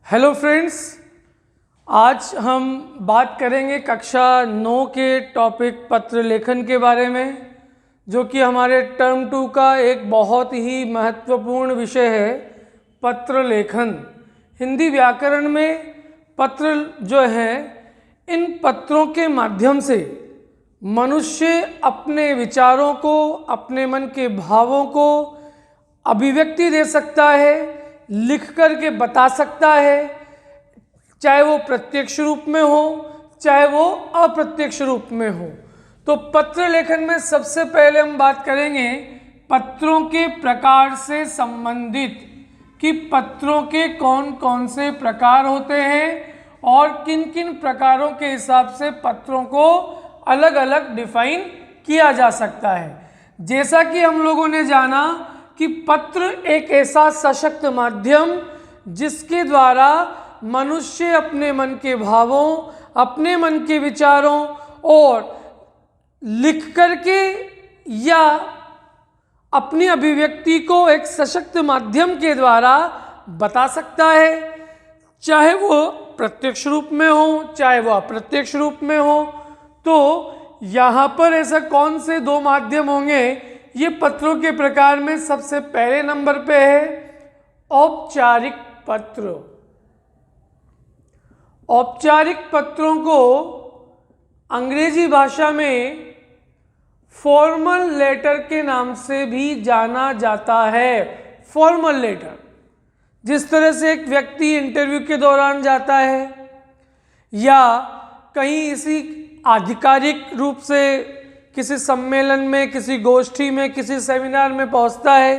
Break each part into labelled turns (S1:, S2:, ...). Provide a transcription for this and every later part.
S1: Hello friends, आज हम बात करेंगे कक्षा 9 के टॉपिक पत्र लेखन के बारे में, जो कि हमारे टर्म 2 का एक बहुत ही महत्वपूर्ण विषय है। पत्र लेखन हिंदी व्याकरण में पत्र जो है, इन पत्रों के माध्यम से मनुष्य अपने विचारों को, अपने मन के भावों को अभिव्यक्ति दे सकता है, लिख करके बता सकता है, चाहे वो प्रत्यक्ष रूप में हो चाहे वो अप्रत्यक्ष रूप में हो। तो पत्र लेखन में सबसे पहले हम बात करेंगे पत्रों के प्रकार से संबंधित, कि पत्रों के कौन कौन से प्रकार होते हैं और किन किन प्रकारों के हिसाब से पत्रों को अलग अलग डिफाइन किया जा सकता है। जैसा कि हम लोगों ने जाना कि पत्र एक ऐसा सशक्त माध्यम जिसके द्वारा मनुष्य अपने मन के भावों, अपने मन के विचारों और लिख करके या अपनी अभिव्यक्ति को एक सशक्त माध्यम के द्वारा बता सकता है, चाहे वो प्रत्यक्ष रूप में हो चाहे वो अप्रत्यक्ष रूप में हो। तो यहाँ पर ऐसा कौन से दो माध्यम होंगे, ये पत्रों के प्रकार में सबसे पहले नंबर पे है औपचारिक पत्र। औपचारिक पत्रों को अंग्रेजी भाषा में फॉर्मल लेटर के नाम से भी जाना जाता है। फॉर्मल लेटर, जिस तरह से एक व्यक्ति इंटरव्यू के दौरान जाता है या कहीं इसी आधिकारिक रूप से किसी सम्मेलन में, किसी गोष्ठी में, किसी सेमिनार में पहुंचता है,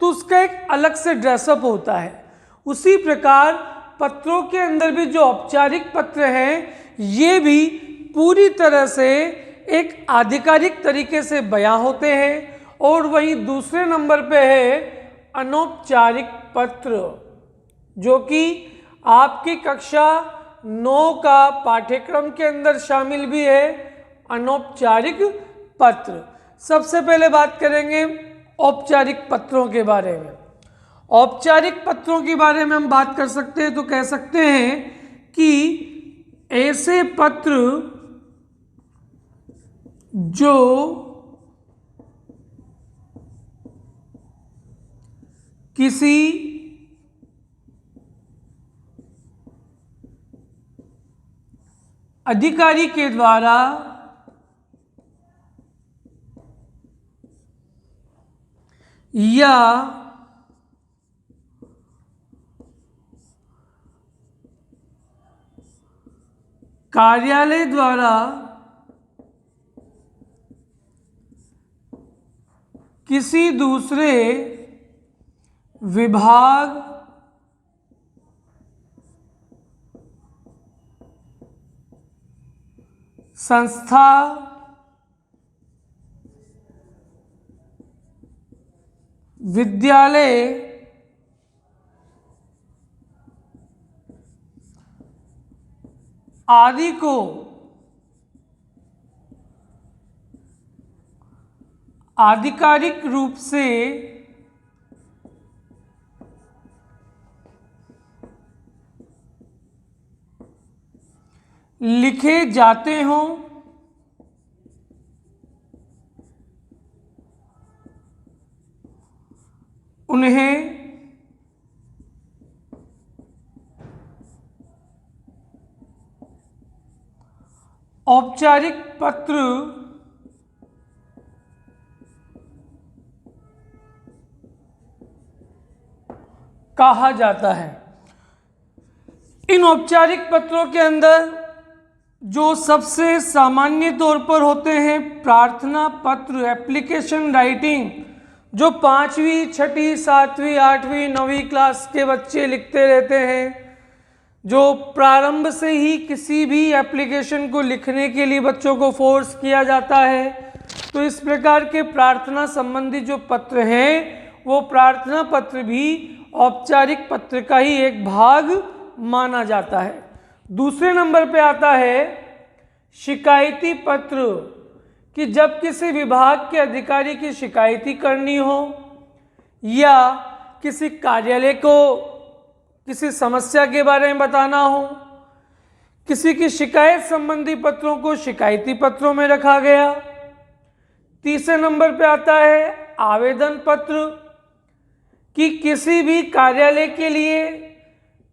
S1: तो उसका एक अलग से ड्रेसअप होता है। उसी प्रकार पत्रों के अंदर भी जो औपचारिक पत्र हैं, ये भी पूरी तरह से एक आधिकारिक तरीके से बयां होते हैं। और वहीं दूसरे नंबर पे है अनौपचारिक पत्र, जो कि आपकी कक्षा 9 का पाठ्यक्रम के अंदर शामिल भी है। अनौपचारिक पत्र, सबसे पहले बात करेंगे औपचारिक पत्रों के बारे में। औपचारिक पत्रों के बारे में हम बात कर सकते हैं तो कह सकते हैं कि ऐसे पत्र जो किसी अधिकारी के द्वारा या कार्यालय द्वारा किसी दूसरे विभाग, संस्था, विद्यालय आदि को आधिकारिक रूप से लिखे जाते हों, उन्हें औपचारिक पत्र कहा जाता है। इन औपचारिक पत्रों के अंदर जो सबसे सामान्य तौर पर होते हैं प्रार्थना पत्र, एप्लीकेशन राइटिंग, जो 5वीं, 6ठी, 7वीं, 8वीं, 9वीं क्लास के बच्चे लिखते रहते हैं, जो प्रारंभ से ही किसी भी एप्लीकेशन को लिखने के लिए बच्चों को फोर्स किया जाता है। तो इस प्रकार के प्रार्थना संबंधी जो पत्र हैं, वो प्रार्थना पत्र भी औपचारिक पत्र का ही एक भाग माना जाता है। दूसरे नंबर पे आता है शिकायती पत्र, कि जब किसी विभाग के अधिकारी की शिकायती करनी हो या किसी कार्यालय को किसी समस्या के बारे में बताना हो, किसी की शिकायत संबंधी पत्रों को शिकायती पत्रों में रखा गया। तीसरे नंबर पे आता है आवेदन पत्र, कि किसी भी कार्यालय के लिए,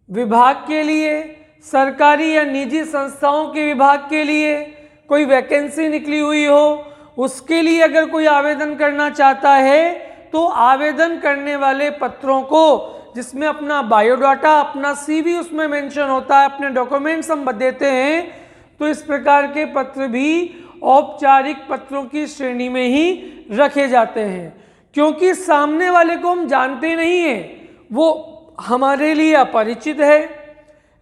S1: विभाग के लिए, सरकारी या निजी संस्थाओं के विभाग के लिए कोई वैकेंसी निकली हुई हो, उसके लिए अगर कोई आवेदन करना चाहता है तो आवेदन करने वाले पत्रों को, जिसमें अपना बायोडाटा, अपना सीवी उसमें मेंशन होता है, अपने डॉक्यूमेंट्स हम देते हैं, तो इस प्रकार के पत्र भी औपचारिक पत्रों की श्रेणी में ही रखे जाते हैं। क्योंकि सामने वाले को हम जानते नहीं हैं, वो हमारे लिए अपरिचित है,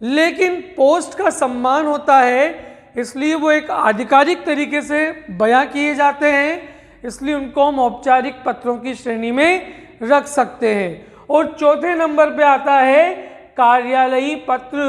S1: लेकिन पोस्ट का सम्मान होता है, इसलिए वो एक आधिकारिक तरीके से बयां किए जाते हैं, इसलिए उनको हम औपचारिक पत्रों की श्रेणी में रख सकते हैं। और चौथे नंबर पे आता है कार्यालयी पत्र।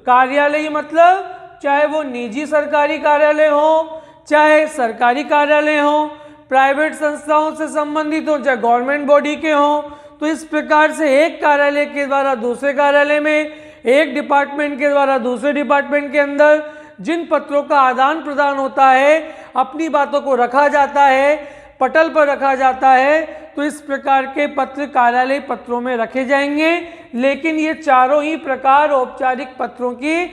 S1: कार्यालयी मतलब चाहे वो निजी सरकारी कार्यालय हो, चाहे सरकारी कार्यालय हो, प्राइवेट संस्थाओं से संबंधित हो, चाहे गवर्नमेंट बॉडी के हो, तो इस प्रकार से एक कार्यालय के द्वारा दूसरे कार्यालय में, एक डिपार्टमेंट के द्वारा दूसरे डिपार्टमेंट के अंदर जिन पत्रों का आदान प्रदान होता है, अपनी बातों को रखा जाता है, पटल पर रखा जाता है, तो इस प्रकार के पत्र कार्यालय पत्रों में रखे जाएंगे। लेकिन ये चारों ही प्रकार औपचारिक पत्रों के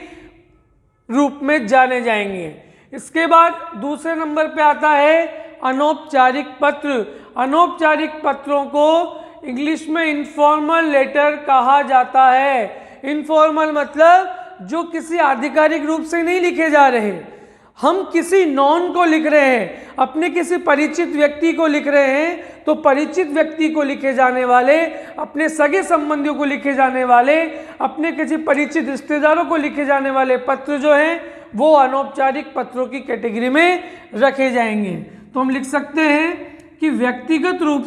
S1: रूप में जाने जाएंगे। इसके बाद दूसरे नंबर पे आता है अनौपचारिक पत्र। अनौपचारिक पत्रों को इंग्लिश में इनफॉर्मल लेटर कहा जाता है। इनफॉर्मल मतलब जो किसी आधिकारिक रूप से नहीं लिखे जा रहे, हम किसी नॉन को लिख रहे हैं, अपने किसी परिचित व्यक्ति को लिख रहे हैं, तो परिचित व्यक्ति को लिखे जाने वाले, अपने सगे संबंधियों को लिखे जाने वाले, अपने किसी परिचित रिश्तेदारों को लिखे जाने वाले पत्र जो हैं वो अनौपचारिक पत्रों की कैटेगरी में रखे जाएंगे। तो हम लिख सकते हैं कि व्यक्तिगत रूप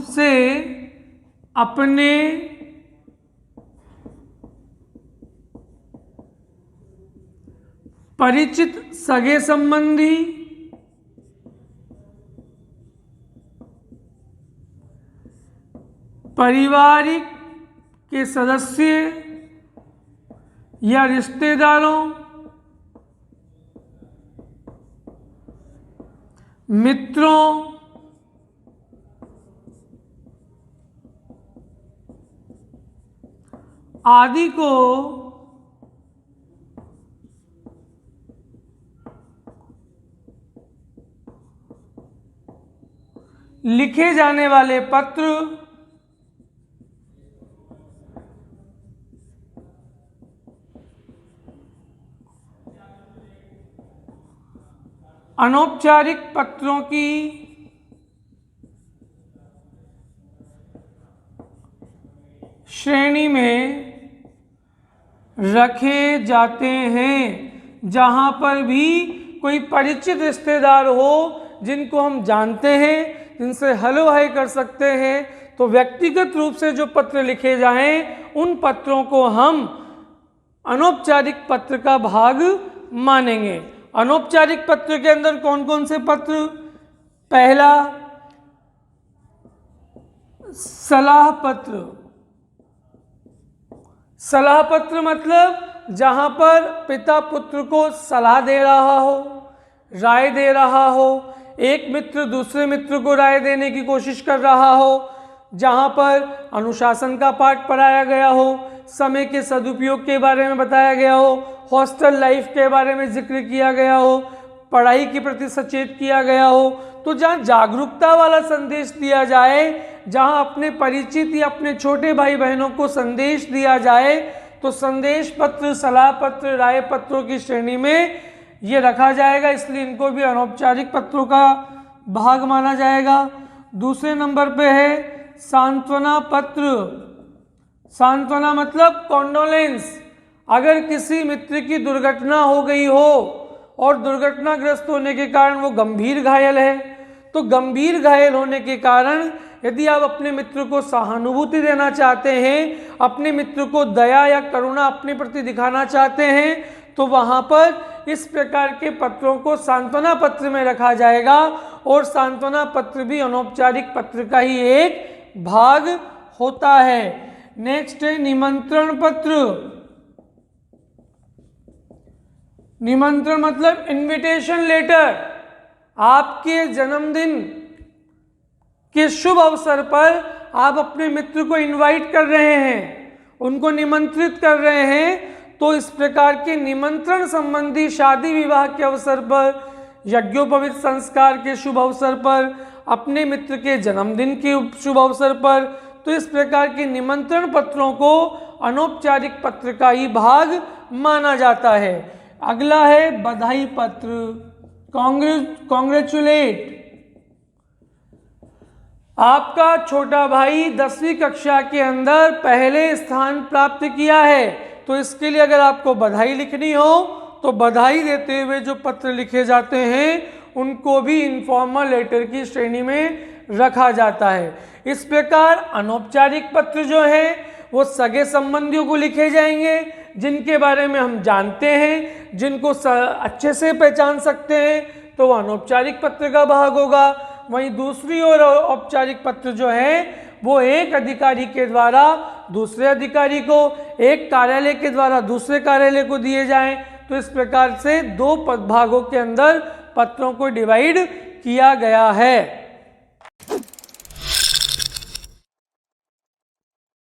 S1: से अपने परिचित सगे संबंधी, पारिवारिक के सदस्य या रिश्तेदारों, मित्रों, आदि को लिखे जाने वाले पत्र अनौपचारिक पत्रों की श्रेणी में रखे जाते हैं। जहां पर भी कोई परिचित रिश्तेदार हो, जिनको हम जानते हैं, जिनसे हेलो हाय कर सकते हैं, तो व्यक्तिगत रूप से जो पत्र लिखे जाएं उन पत्रों को हम अनौपचारिक पत्र का भाग मानेंगे। अनौपचारिक पत्र के अंदर कौन कौन से पत्र? पहला, सलाह पत्र। सलाह पत्र मतलब जहां पर पिता पुत्र को सलाह दे रहा हो, राय दे रहा हो, एक मित्र दूसरे मित्र को राय देने की कोशिश कर रहा हो, जहां पर अनुशासन का पाठ पढ़ाया गया हो, समय के सदुपयोग के बारे में बताया गया हो, हॉस्टल लाइफ के बारे में जिक्र किया गया हो, पढ़ाई के प्रति सचेत किया गया हो, तो जहाँ जागरूकता वाला संदेश दिया जाए, जहाँ अपने परिचित या अपने छोटे भाई बहनों को संदेश दिया जाए, तो संदेश पत्र, सलाह पत्र, राय पत्रों की श्रेणी में ये रखा जाएगा, इसलिए इनको भी अनौपचारिक पत्रों का भाग माना जाएगा। दूसरे नंबर पे है सांत्वना पत्र। सांत्वना मतलब कॉन्डोलेंस। अगर किसी मित्र की दुर्घटना हो गई हो और दुर्घटनाग्रस्त होने के कारण वो गंभीर घायल है, तो गंभीर घायल होने के कारण यदि आप अपने मित्र को सहानुभूति देना चाहते हैं, अपने मित्र को दया या करुणा अपने प्रति दिखाना चाहते हैं, तो वहाँ पर इस प्रकार के पत्रों को सांत्वना पत्र में रखा जाएगा और सांत्वना पत्र भी अनौपचारिक पत्र का ही एक भाग होता है। नेक्स्ट है निमंत्रण पत्र। निमंत्रण मतलब इनविटेशन लेटर। आपके जन्मदिन के शुभ अवसर पर आप अपने मित्र को इनवाइट कर रहे हैं, उनको निमंत्रित कर रहे हैं, तो इस प्रकार के निमंत्रण संबंधी शादी विवाह के अवसर पर, यज्ञोपवीत संस्कार के शुभ अवसर पर, अपने मित्र के जन्मदिन के शुभ अवसर पर, तो इस प्रकार के निमंत्रण पत्रों को अनौपचारिक पत्र का ही भाग माना जाता है। अगला है बधाई पत्र, कॉन्ग्रेचुलेट। आपका छोटा भाई 10वीं कक्षा के अंदर पहले स्थान प्राप्त किया है, तो इसके लिए अगर आपको बधाई लिखनी हो तो बधाई देते हुए जो पत्र लिखे जाते हैं उनको भी इनफॉर्मल लेटर की श्रेणी में रखा जाता है। इस प्रकार अनौपचारिक पत्र जो है वो सगे संबंधियों को लिखे जाएंगे जिनके बारे में हम जानते हैं, जिनको अच्छे से पहचान सकते हैं, तो वो अनौपचारिक पत्र का भाग होगा। वहीं दूसरी ओर औपचारिक पत्र जो है वो एक अधिकारी के द्वारा दूसरे अधिकारी को, एक कार्यालय के द्वारा दूसरे कार्यालय को दिए जाएं, तो इस प्रकार से दो भागों के अंदर पत्रों को डिवाइड किया गया है।